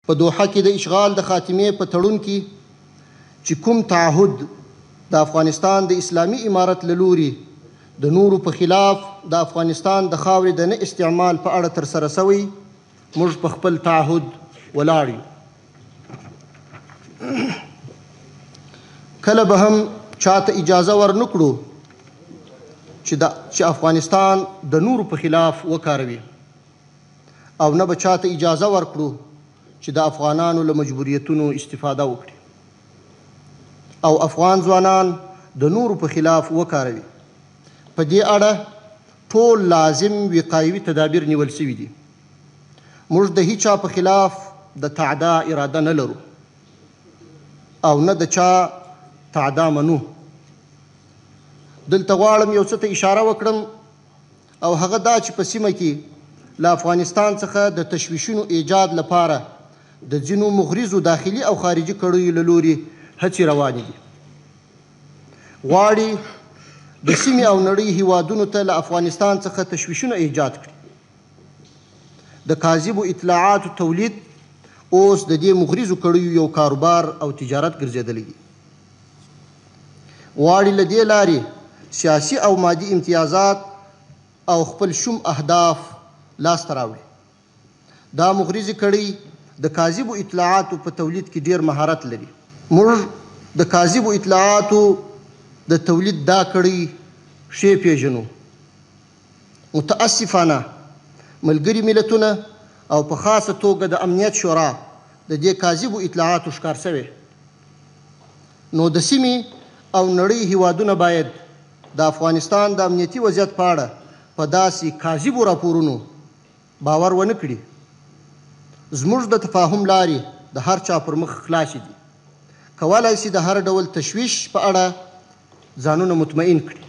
په دوحه کې د اشغال د خاتمې په تړون کې چې کوم تعهد د افغانستان د اسلامي امارت له لوري د نورو په خلاف د افغانستان د خاورې د نه استعمال په اړه ترسره شوی، موږ په خپل تعهد ولاړ یو. کله به هم چاته اجازه ورنکړو چې افغانستان د نورو په خلاف وکاروي، او نه به چاته اجازه ورکړو چې د افغانانو له مجبوریتونو استفاده وکړي او افغان ځوانان د نورو په خلاف وکاروي. په دې اړه ټول لازم وقایوي تدابیر نیول شوي دي. موږ د هیچا په خلاف د تعدا اراده نه لرو او نه د چا تعدا منو. دلته غواړم یو څه ته اشاره وکړم، او هغه دا چې په سیمه کې له افغانستان څخه د تشویشونو ایجاد لپاره د ځینو مغرضو داخلي او خارجي کړیو له لوري هڅې روانې دي. غواړي د سیمې او نړۍ هیوادونو ته له افغانستان څخه تشویشونه ایجاد کړي. د کاذبو اطلاعاتو تولید اوس د دې مغرضو کړیو یو کاروبار او تجارت ګرځېدلی دی. غواړي له دې لارې سیاسي او مادي امتیازات او خپل شوم اهداف لاسته راوړي. دا مغرضې کړۍ د کاذبو اطلاعاتو په تولید کې ډیر مهارت لري. موږ د کاذبو اطلاعاتو د تولید دا کړۍ ښې پیژنو. متاسفانه ملګري ملتونه او په خاصه توګه د امنیت شورا د دې کاذبو اطلاعاتو ښکار شوی. نو د سیمې او نړۍ هیوادونه باید د افغانستان د امنیتي وضعیت په اړه په داسې کاذبو راپورونو باور ونه کړي. زموږ د تفاهم لارې د هر چا پر مخ خلاصې دي. کولی شي د هر ډول تشویش په اړه ځانونه مطمئن کړي.